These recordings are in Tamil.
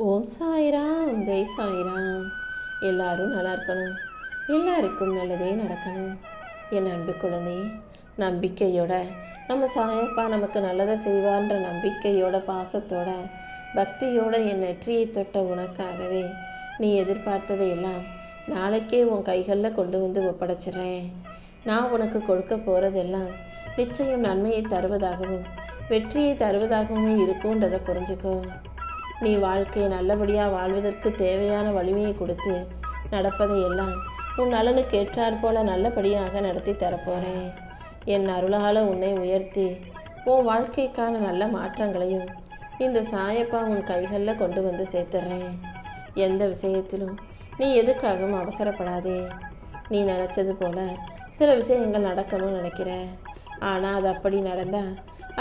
ஓம் சாய்ராம், ஜெய் சாய்ராம். எல்லாரும் நல்லா இருக்கணும், எல்லாருக்கும் நல்லதே நடக்கணும். என் அன்பு குழந்தை, நம்பிக்கையோட நம்ம சாயப்பா நமக்கு நல்லதை செய்வான்ற நம்பிக்கையோட, பாசத்தோட, பக்தியோட என் நெற்றியை தொட்ட உனக்காகவே நீ எதிர்பார்த்ததை எல்லாம் நாளைக்கே உன் கைகளில் கொண்டு வந்து ஒப்படைச்சிடுறேன். நான் உனக்கு கொடுக்க போகிறதெல்லாம் நிச்சயம் நன்மையை தருவதாகவும் வெற்றியை தருவதாகவுமே இருக்குன்றதை புரிஞ்சுக்கோ. நீ வாழ்க்கையை நல்லபடியாக வாழ்வதற்கு தேவையான வலிமையை கொடுத்து நடப்பதை எல்லாம் உன் நலனுக்கு ஏற்றாற் போல நல்லபடியாக நடத்தி தரப்போகிறேன். என் அருளால் உன்னை உயர்த்தி உன் வாழ்க்கைக்கான நல்ல மாற்றங்களையும் இந்த சாயப்பா உன் கைகளில் கொண்டு வந்து சேர்த்துறேன். எந்த விஷயத்திலும் நீ எதுக்காகவும் அவசரப்படாதே. நீ நினச்சது போல சில விஷயங்கள் நடக்கணும்னு நினைக்கிற, ஆனால் அது அப்படி நடந்தால்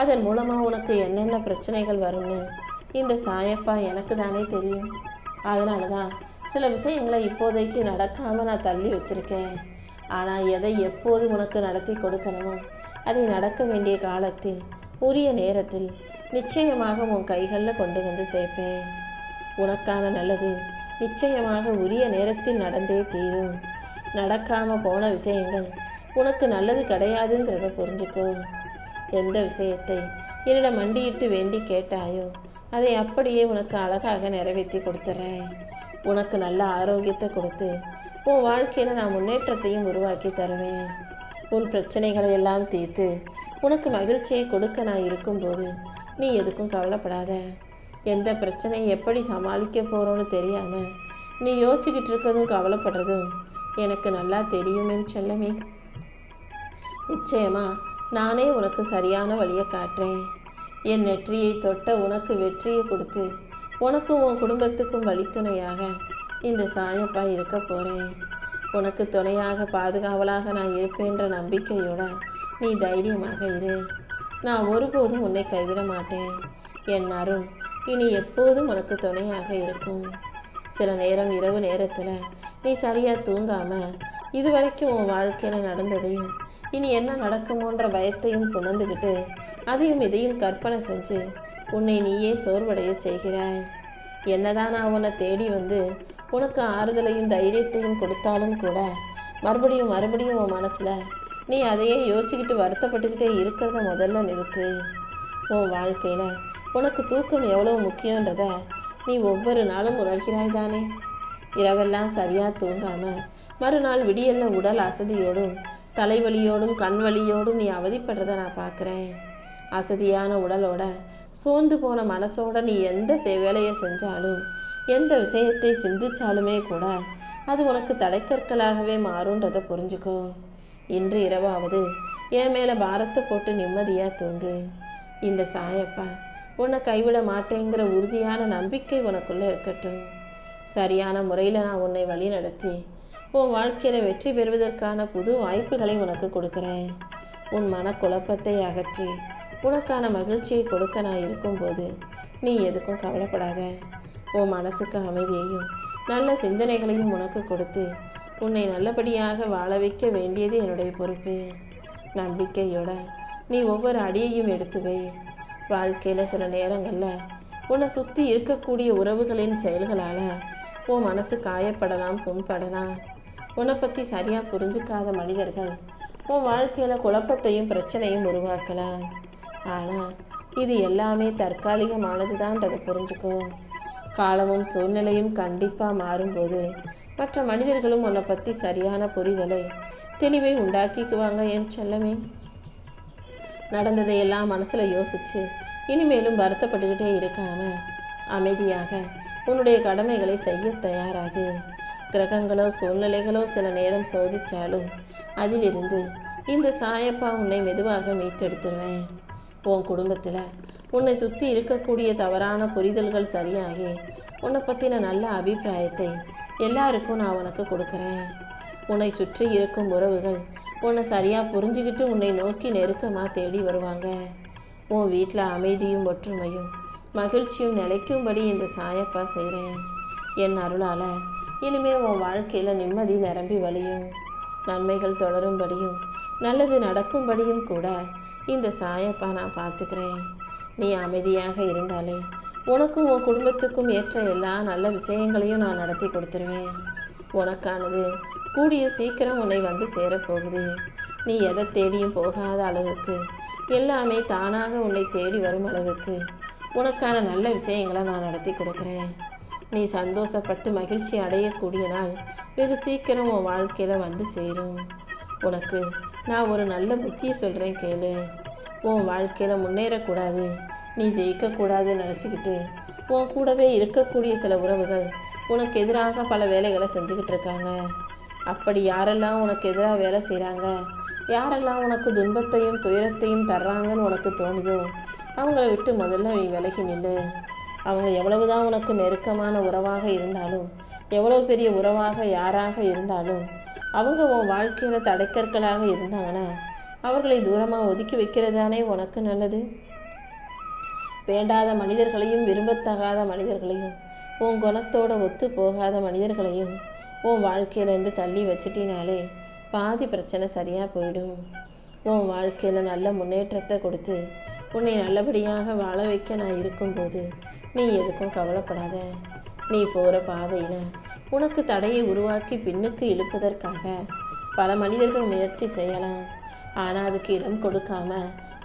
அதன் மூலமாக உனக்கு என்னென்ன பிரச்சனைகள் வரும்னு இந்த சாயப்பா எனக்கு தானே தெரியும். அதனால தான் சில விஷயங்களை இப்போதைக்கு நடக்காமல் நான் தள்ளி வச்சுருக்கேன். ஆனால் எதை எப்போது உனக்கு நடத்தி கொடுக்கணுமோ அதை நடக்க வேண்டிய காலத்தில் உரிய நேரத்தில் நிச்சயமாக உன் கைகளில் கொண்டு வந்து சேர்ப்பேன். உனக்கான நல்லது நிச்சயமாக உரிய நேரத்தில் நடந்தே தீரும். நடக்காமல் போன விஷயங்கள் உனக்கு நல்லது கிடையாதுங்கிறத புரிஞ்சுக்கோ. எந்த விஷயத்தை என்னிடம் மண்டியிட்டு வேண்டி கேட்டாயோ அதை அப்படியே உனக்கு அழகாக நிறைவேற்றி கொடுத்துட்றேன். உனக்கு நல்ல ஆரோக்கியத்தை கொடுத்து உன் வாழ்க்கையில் நான் முன்னேற்றத்தையும் உருவாக்கி தருவேன். உன் பிரச்சனைகளை எல்லாம் தீர்த்து உனக்கு மகிழ்ச்சியை கொடுக்க நான் இருக்கும்போது நீ எதுக்கும் கவலைப்படாத. எந்த பிரச்சனையை எப்படி சமாளிக்க போகிறோன்னு தெரியாமல் நீ யோசிச்சுக்கிட்டு இருக்கிறதும் கவலைப்படுறதும் எனக்கு நல்லா தெரியுமேன்னு செல்லமே. நிச்சயமா நானே உனக்கு சரியான வழியை காட்டுறேன். என் நெற்றியை தொட்ட உனக்கு வெற்றியை கொடுத்து உனக்கும் உன் குடும்பத்துக்கும் வழித்துணையாக இந்த சாயப்பா இருக்க போகிறேன். உனக்கு துணையாக பாதுகாவலாக நான் இருப்பேன்ற நம்பிக்கையோட நீ தைரியமாக இரு. நான் ஒருபோதும் உன்னை கைவிட மாட்டேன். என் அருள் இனி எப்போதும் உனக்கு துணையாக இருக்கும். சில நேரம் இரவு நேரத்தில் நீ சரியாக தூங்காமல் இதுவரைக்கும் உன் வாழ்க்கையில் நடந்ததையும் இனி என்ன நடக்குமோன்ற பயத்தையும் சுமந்துக்கிட்டு அதையும் இதையும் கற்பனை செஞ்சு உன்னை நீயே சோர்வடைய செய்கிறாய். என்னதான் நான் உன்னை தேடி வந்து உனக்கு ஆறுதலையும் தைரியத்தையும் கொடுத்தாலும் கூட மறுபடியும் மறுபடியும் உன் மனசில் நீ அதையே யோசிச்சுக்கிட்டு வருத்தப்பட்டுக்கிட்டே இருக்கிறத முதல்ல நிறுத்து. உன் வாழ்க்கையில் உனக்கு தூக்கம் எவ்வளோ முக்கியன்றத நீ ஒவ்வொரு நாளும் உணர்கிறாய் தானே. இரவெல்லாம் சரியாக தூங்காமல் மறுநாள் விடியல்ல உடல் அசதியோடும் தலைவலியோடும் கண்வலியோடும் நீ அவதிப்படுறத நான் பார்க்குறேன். அசதியான உடலோட சோர்ந்து போன மனசோட நீ எந்த வேலையை செஞ்சாலும் எந்த விஷயத்தை சிந்திச்சாலுமே கூட அது உனக்கு தடைக்கற்களாகவே மாறுன்றதை புரிஞ்சுக்கோ. இன்று இரவாவது என் மேலே பாரத்தை போட்டு நிம்மதியாக தூங்கு. இந்த சாயப்பா உன்னை கைவிட மாட்டேங்கிற உறுதியான நம்பிக்கை உனக்குள்ளே இருக்கட்டும். சரியான முறையில் நான் உன்னை வழி நடத்தி உன் வாழ்க்கையில் வெற்றி பெறுவதற்கான புது வாய்ப்புகளை உனக்கு கொடுக்குறேன். உன் மனக்குழப்பத்தை அகற்றி உனக்கான மகிழ்ச்சியை கொடுக்க நான் இருக்கும்போது நீ எதுக்கும் கவலைப்படாத. உன் மனசுக்கு அமைதியையும் நல்ல சிந்தனைகளையும் உனக்கு கொடுத்து உன்னை நல்லபடியாக வாழ வைக்க வேண்டியது என்னுடைய பொறுப்பு. நம்பிக்கையோட நீ ஒவ்வொரு அடியையும் எடுத்து வை. வாழ்க்கையில் சில நேரங்களில் உன்னை சுற்றி இருக்கக்கூடிய உறவுகளின் செயல்களால் உன் மனசு காயப்படலாம், புண்படலாம். உன்னை பற்றி சரியாக புரிஞ்சுக்காத மனிதர்கள் உன் வாழ்க்கையில் குழப்பத்தையும் பிரச்சனையும் உருவாக்கலாம். ஆனால் இது எல்லாமே தற்காலிகமானது தான்றதை புரிஞ்சுக்கோ. காலமும் சூழ்நிலையும் கண்டிப்பாக மாறும்போது மற்ற மனிதர்களும் உன்னை பற்றி சரியான புரிதலை தெளிவை உண்டாக்கிக்குவாங்க என் செல்லமே. நடந்ததையெல்லாம் மனசில் யோசித்து இனிமேலும் வருத்தப்பட்டுக்கிட்டே இருக்காம அமைதியாக உன்னுடைய கடமைகளை செய்ய தயாராகு. கிரகங்களோ சூழ்நிலைகளோ சில நேரம் சோதித்தாலும் அதிலிருந்து இந்த சாயப்பா உன்னை மெதுவாக மீட்டெடுத்துருவேன். உன் குடும்பத்தில் உன்னை சுற்றி இருக்கக்கூடிய தவறான புரிதல்கள் சரியாகி உன்னை பற்றின நல்ல அபிப்பிராயத்தை எல்லாருக்கும் நான் உனக்கு கொடுக்குறேன். உன்னை சுற்றி இருக்கும் உறவுகள் உன்னை சரியாக புரிஞ்சுக்கிட்டு உன்னை நோக்கி நெருக்கமாக தேடி வருவாங்க. உன் வீட்டில் அமைதியும் ஒற்றுமையும் மகிழ்ச்சியும் நிலைக்கும்படி இந்த சாயப்பா செய்கிறேன். என் அருளால் இனிமேல் உன் வாழ்க்கையில் நிம்மதி நிரம்பி வழியும், நன்மைகள் தொடரும்படியும் நல்லது நடக்கும்படியும் கூட இந்த சாயப்பா நான் பார்த்துக்கிறேன். நீ அமைதியாக இருந்தாலே உனக்கும் உன் குடும்பத்துக்கும் ஏற்ற எல்லா நல்ல விஷயங்களையும் நான் நடத்தி கொடுத்துருவேன். உனக்கானது கூடிய சீக்கிரம் உன்னை வந்து சேரப்போகுது. நீ எதை தேடியும் போகாத அளவுக்கு, எல்லாமே தானாக உன்னை தேடி வரும் அளவுக்கு உனக்கான நல்ல விஷயங்களை நான் நடத்தி கொடுக்குறேன். நீ சந்தோஷப்பட்டு மகிழ்ச்சி அடையக்கூடிய நாள் வெகு சீக்கிரம் உன் வாழ்க்கையில் வந்து சேரும். உனக்கு நான் ஒரு நல்ல புத்தியை சொல்கிறேன் கேளு. உன் வாழ்க்கையில் முன்னேறக்கூடாது, நீ ஜெயிக்கக்கூடாதுன்னு நினச்சிக்கிட்டு உன் கூடவே இருக்கக்கூடிய சில உறவுகள் உனக்கு எதிராக பல வேலைகளை செஞ்சுக்கிட்டு இருக்காங்க. அப்படி யாரெல்லாம் உனக்கு எதிராக வேலை செய்கிறாங்க, யாரெல்லாம் உனக்கு துன்பத்தையும் துயரத்தையும் தர்றாங்கன்னு உனக்கு தோணுதோ அவங்கள விட்டு முதல்ல நீ விலகி நில்லு. அவங்க எவ்வளவுதான் உனக்கு நெருக்கமான உறவாக இருந்தாலும், எவ்வளவு பெரிய உறவாக யாராக இருந்தாலும், அவங்க உன் வாழ்க்கையில் தடைக்கற்களாக இருந்தாங்கன்னா அவர்களை தூரமாக ஒதுக்கி வைக்கிறதானே உனக்கு நல்லது. வேண்டாத மனிதர்களையும் விரும்பத்தகாத மனிதர்களையும் உன் குணத்தோட ஒத்து போகாத மனிதர்களையும் உன் வாழ்க்கையிலேருந்து தள்ளி வச்சிட்டினாலே பாதி பிரச்சனை சரியாக போயிடும். உன் வாழ்க்கையில் நல்ல முன்னேற்றத்தை கொடுத்து உன்னை நல்லபடியாக வாழ வைக்க நான் இருக்கும்போது நீ எதுக்கும் கவலைப்படாத. நீ போகிற பாதையில் உனக்கு தடையை உருவாக்கி பின்னுக்கு இழுப்பதற்காக பல மனிதர்கள் முயற்சி செய்யலாம். ஆனால் அதுக்கு இடம் கொடுக்காம,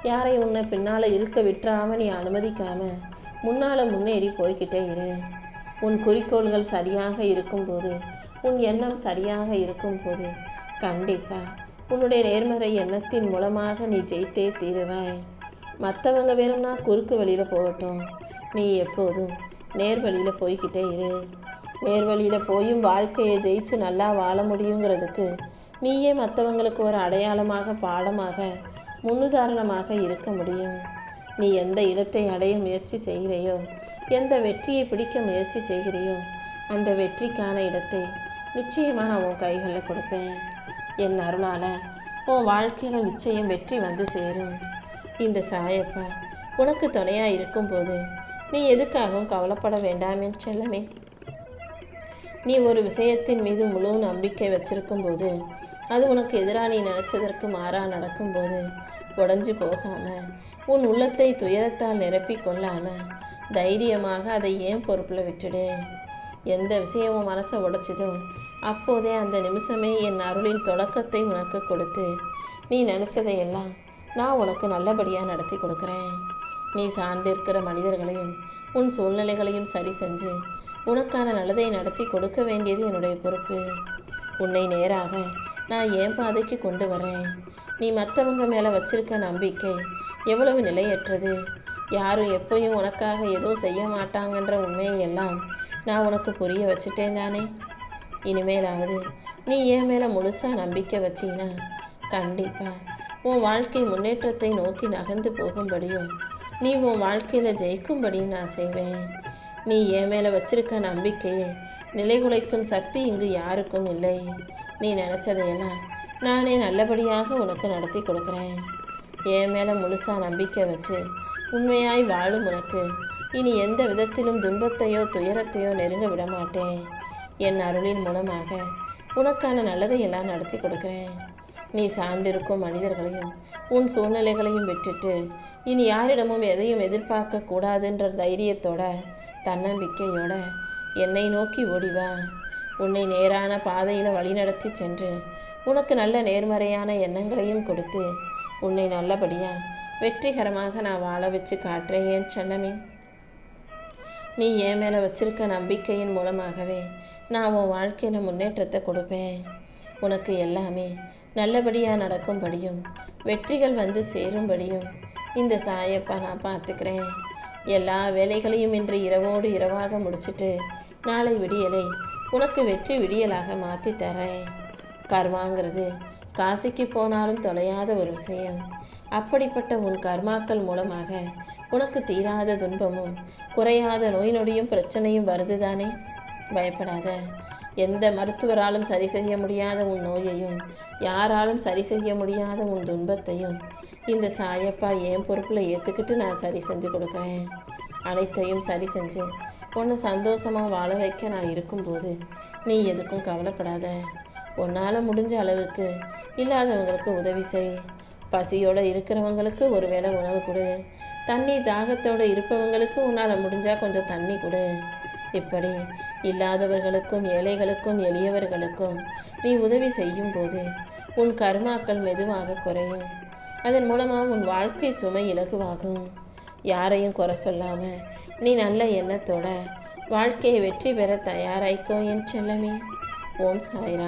யாரை உன்னை பின்னால் இழுக்க விட்டுறாமல் நீ அனுமதிக்காம முன்னால் முன்னேறி போய்கிட்டே இரு. உன் குறிக்கோள்கள் சரியாக இருக்கும்போது, உன் எண்ணம் சரியாக இருக்கும்போது கண்டிப்பாக உன்னுடைய நேர்மறை எண்ணத்தின் மூலமாக நீ ஜெயித்தே தீருவாய். மற்றவங்க வேணும்னா குறுக்கு வழியில் போகட்டும், நீ எப்போதும் நேர்வழியில் போய்கிட்டே இரு. நேர்வழியில் போயும் வாழ்க்கையை ஜெயிச்சு நல்லா வாழ முடியுங்கிறதுக்கு நீயே மற்றவங்களுக்கு ஒரு அடையாளமாக, பாடமாக, முன்னுதாரணமாக இருக்க முடியும். நீ எந்த இடத்தை அடைய முயற்சி செய்கிறையோ, எந்த வெற்றியை பிடிக்க முயற்சி செய்கிறையோ அந்த வெற்றிக்கான இடத்தை நிச்சயமாக நான் உன் கைகளில் கொடுப்பேன். என் அருளால் உன் வாழ்க்கையில் நிச்சயம் வெற்றி வந்து சேரும். இந்த சாயப்பா உனக்கு துணையாக இருக்கும்போது நீ எதுக்காகவும் கவலைப்பட வேண்டாமே செல்லமே. நீ ஒரு விஷயத்தின் மீது முழு நம்பிக்கை வச்சிருக்கும்போது, அது உனக்கு எதிராக நீ நினச்சதற்கு மாறாக நடக்கும்போது உடஞ்சி போகாமல், உன் உள்ளத்தை துயரத்தால் நிரப்பி கொள்ளாமல் தைரியமாக அதை ஏன் பொறுப்பில் விட்டுடு. எந்த விஷயமும் மனசை உடைச்சிதோ அப்போதே அந்த நிமிஷமே என் அருளின் தொடக்கத்தை உனக்கு கொடுத்து நீ நினச்சதையெல்லாம் நான் உனக்கு நல்லபடியாக நடத்தி கொடுக்குறேன். நீ சார்ந்திருக்கிற மனிதர்களையும் உன் சூழ்நிலைகளையும் சரி செஞ்சு உனக்கான நல்லதை நடத்தி கொடுக்க வேண்டியது என்னுடைய பொறுப்பு. உன்னை நேராக நான் என் பாதைக்கு கொண்டு வரேன். நீ மற்றவங்க மேலே வச்சிருக்க நம்பிக்கை எவ்வளவு நிலையற்றது. யாரும் எப்போயும் உனக்காக ஏதோ செய்ய மாட்டாங்கன்ற உண்மையெல்லாம் நான் உனக்கு புரிய வச்சுட்டேன் தானே. இனிமேலாவது நீ என் மேலே முழுசாக நம்பிக்கை வச்சின்னா கண்டிப்பாக உன் வாழ்க்கை முன்னேற்றத்தை நோக்கி நகர்ந்து போகும்படியும் நீ உன் வாழ்க்கையில் ஜெயிக்கும்படியும் நான் செய்வேன். நீ என் மேலே வச்சிருக்க நம்பிக்கையை நிலைகுலைக்கும் சக்தி இங்கு யாருக்கும் இல்லை. நீ நினச்சதையெல்லாம் நானே நல்லபடியாக உனக்கு நடத்தி கொடுக்குறேன். என் மேலே முழுசாக நம்பிக்கை வச்சு உண்மையாய் வாழும் உனக்கு இனி எந்த விதத்திலும் துன்பத்தையோ துயரத்தையோ நெருங்க விட மாட்டேன். என் அருளின் மூலமாக உனக்கான நல்லதையெல்லாம் நடத்தி கொடுக்குறேன். நீ சார்ந்திருக்கும் மனிதர்களையும் உன் சூழ்நிலைகளையும் விட்டுட்டு இனி யாரிடமும் எதையும் எதிர்பார்க்க கூடாதுன்ற தைரியத்தோட, தன்னம்பிக்கையோட என்னை நோக்கி ஓடிவா. உன்னை நேரான பாதையில் வழிநடத்தி சென்று உனக்கு நல்ல நேர்மறையான எண்ணங்களையும் கொடுத்து உன்னை நல்லபடியாக வெற்றிகரமாக நான் வாழ வச்சு காட்டுறேன் என் செல்லமே. நீ என் மேலே வச்சிருக்க நம்பிக்கையின் மூலமாகவே நான் உன் வாழ்க்கையில் முன்னேற்றத்தை கொடுப்பேன். உனக்கு எல்லாமே நல்லபடியாக நடக்கும்படியும் வெற்றிகள் வந்து சேரும்படியும் இந்த சாயப்பா நான் பார்த்துக்கிறேன். எல்லா வேலைகளையும் இன்று இரவோடு இரவாக முடிச்சுட்டு நாளை விடியலை உனக்கு வெற்றி விடியலாக மாற்றி தரேன். கர்மாங்கிறது காசிக்கு போனாலும் தொலையாத ஒரு விஷயம். அப்படிப்பட்ட உன் கர்மாக்கள் மூலமாக உனக்கு தீராத துன்பமும் குறையாத நோய் நொடியும் பிரச்சனையும் வருதுதானே. பயப்படாத. எந்த மருத்துவராலும் சரி செய்ய முடியாத உன் நோயையும் யாராலும் சரி செய்ய முடியாத உன் துன்பத்தையும் இந்த சாயப்பா என் பொறுப்பில் ஏற்றுக்கிட்டு நான் சரி செஞ்சு கொடுக்குறேன். அனைத்தையும் சரி செஞ்சு உன்னை சந்தோஷமாக வாழ வைக்க நான் இருக்கும்போது நீ எதுக்கும் கவலைப்படாத. உன்னால் முடிஞ்ச அளவுக்கு இல்லாதவங்களுக்கு உதவி செய். பசியோடு இருக்கிறவங்களுக்கு ஒரு வேளை உணவு கொடு. தண்ணி தாகத்தோடு இருப்பவங்களுக்கு உன்னால் முடிஞ்சால் கொஞ்சம் தண்ணி கொடு. இப்படி இல்லாதவர்களுக்கும் ஏழைகளுக்கும் எளியவர்களுக்கும் நீ உதவி செய்யும் போது உன் கர்மாக்கள் மெதுவாக குறையும். அதன் மூலமாக உன் வாழ்க்கை சுமை இலகுவாகும். யாரையும் குறை சொல்லாம நீ நல்ல எண்ணத்தோட வாழ்க்கையை வெற்றி பெற தயாராய்க்கோ என் செல்லமே. ஓம் சாய்ராம்.